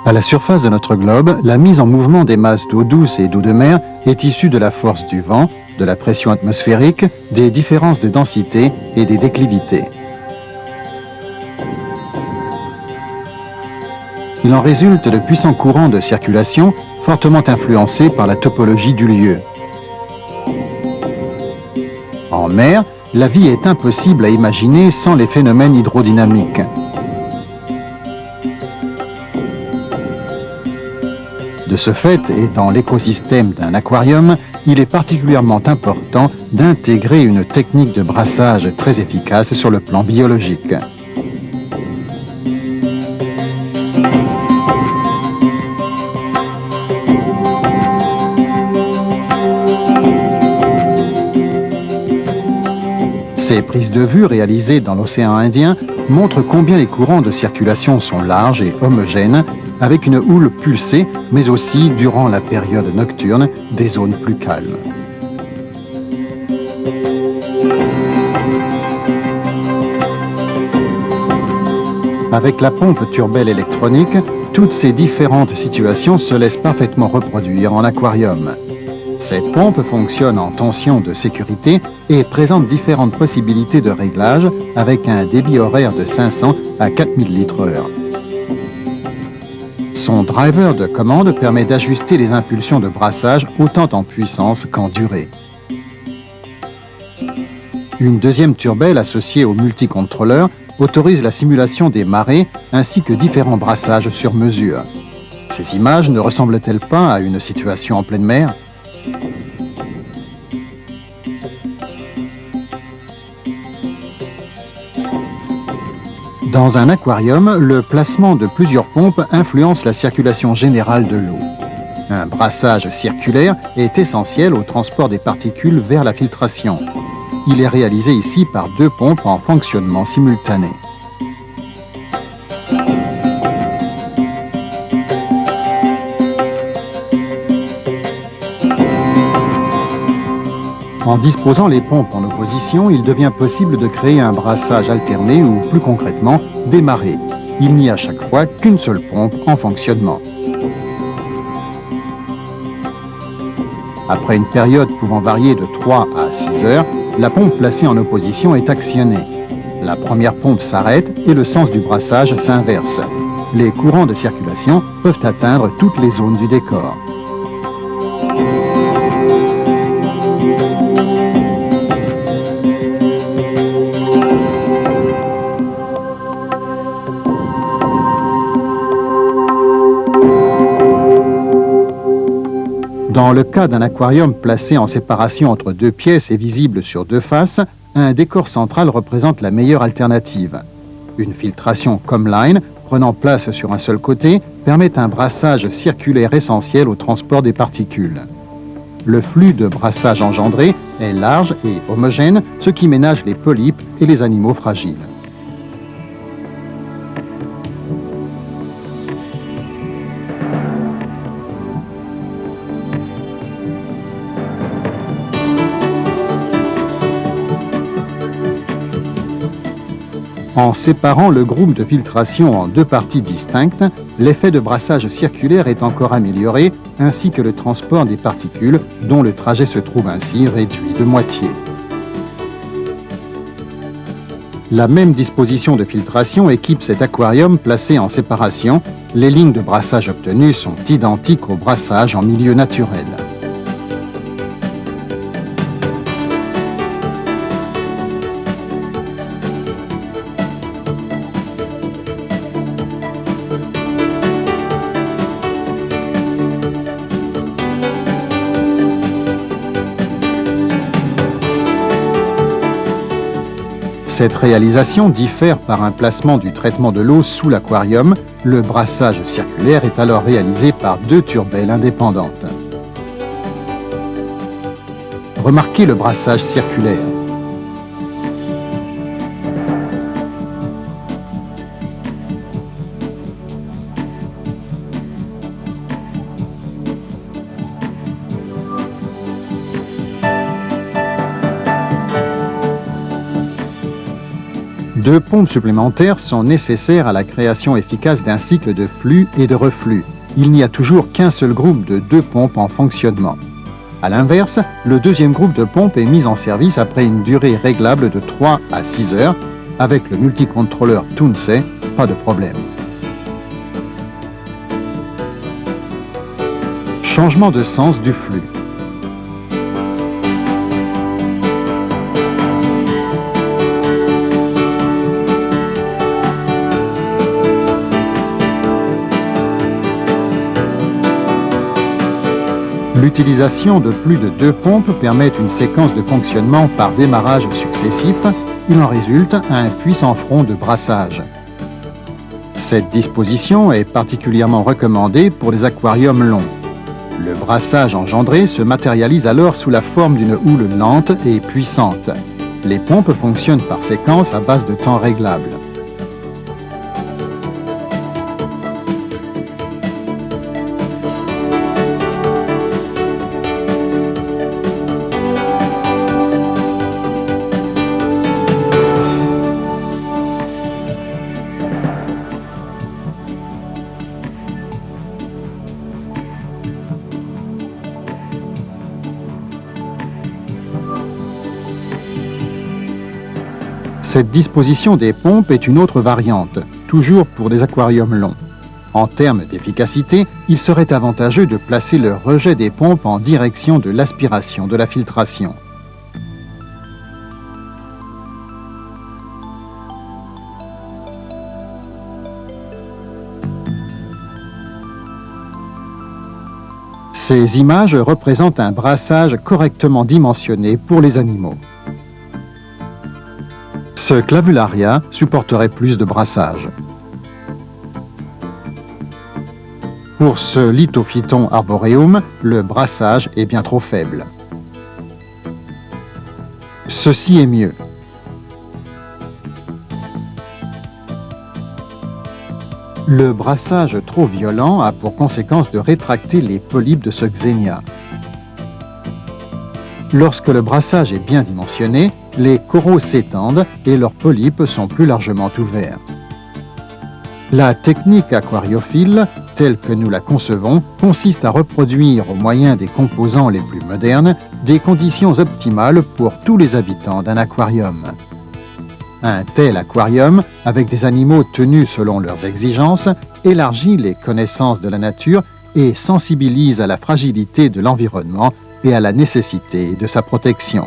À la surface de notre globe, la mise en mouvement des masses d'eau douce et d'eau de mer est issue de la force du vent, de la pression atmosphérique, des différences de densité et des déclivités. Il en résulte de puissants courants de circulation fortement influencés par la topologie du lieu. En mer, la vie est impossible à imaginer sans les phénomènes hydrodynamiques. De ce fait, et dans l'écosystème d'un aquarium, il est particulièrement important d'intégrer une technique de brassage très efficace sur le plan biologique. Ces prises de vue réalisées dans l'océan Indien montrent combien les courants de circulation sont larges et homogènes, avec une houle pulsée, mais aussi, durant la période nocturne, des zones plus calmes. Avec la pompe Turbelle électronique, toutes ces différentes situations se laissent parfaitement reproduire en aquarium. Cette pompe fonctionne en tension de sécurité et présente différentes possibilités de réglage avec un débit horaire de 500 à 4000 litres/heure. Son driver de commande permet d'ajuster les impulsions de brassage autant en puissance qu'en durée. Une deuxième turbelle associée au multicontrôleur autorise la simulation des marées ainsi que différents brassages sur mesure. Ces images ne ressemblent-elles pas à une situation en pleine mer ? Dans un aquarium, le placement de plusieurs pompes influence la circulation générale de l'eau. Un brassage circulaire est essentiel au transport des particules vers la filtration. Il est réalisé ici par deux pompes en fonctionnement simultané. En disposant les pompes en opposition, il devient possible de créer un brassage alterné ou, plus concrètement, des marées. Il n'y a à chaque fois qu'une seule pompe en fonctionnement. Après une période pouvant varier de 3 à 6 heures, la pompe placée en opposition est actionnée. La première pompe s'arrête et le sens du brassage s'inverse. Les courants de circulation peuvent atteindre toutes les zones du décor. Dans le cas d'un aquarium placé en séparation entre deux pièces et visible sur deux faces, un décor central représente la meilleure alternative. Une filtration Comline, prenant place sur un seul côté, permet un brassage circulaire essentiel au transport des particules. Le flux de brassage engendré est large et homogène, ce qui ménage les polypes et les animaux fragiles. En séparant le groupe de filtration en deux parties distinctes, l'effet de brassage circulaire est encore amélioré, ainsi que le transport des particules, dont le trajet se trouve ainsi réduit de moitié. La même disposition de filtration équipe cet aquarium placé en séparation. Les lignes de brassage obtenues sont identiques au brassage en milieu naturel. Cette réalisation diffère par un placement du traitement de l'eau sous l'aquarium. Le brassage circulaire est alors réalisé par deux turbelles indépendantes. Remarquez le brassage circulaire. 2 pompes supplémentaires sont nécessaires à la création efficace d'un cycle de flux et de reflux. Il n'y a toujours qu'un seul groupe de 2 pompes en fonctionnement. A l'inverse, le deuxième groupe de pompes est mis en service après une durée réglable de 3 à 6 heures. Avec le multicontrôleur Tunce, pas de problème. Changement de sens du flux. L'utilisation de plus de 2 pompes permet une séquence de fonctionnement par démarrage successif. Il en résulte un puissant front de brassage. Cette disposition est particulièrement recommandée pour les aquariums longs. Le brassage engendré se matérialise alors sous la forme d'une houle lente et puissante. Les pompes fonctionnent par séquence à base de temps réglable. Cette disposition des pompes est une autre variante, toujours pour des aquariums longs. En termes d'efficacité, il serait avantageux de placer le rejet des pompes en direction de l'aspiration de la filtration. Ces images représentent un brassage correctement dimensionné pour les animaux. Ce Clavularia supporterait plus de brassage. Pour ce Lithophyton arboreum, le brassage est bien trop faible. Ceci est mieux. Le brassage trop violent a pour conséquence de rétracter les polypes de ce Xenia. Lorsque le brassage est bien dimensionné, les coraux s'étendent et leurs polypes sont plus largement ouverts. La technique aquariophile, telle que nous la concevons, consiste à reproduire au moyen des composants les plus modernes des conditions optimales pour tous les habitants d'un aquarium. Un tel aquarium, avec des animaux tenus selon leurs exigences, élargit les connaissances de la nature et sensibilise à la fragilité de l'environnement et à la nécessité de sa protection.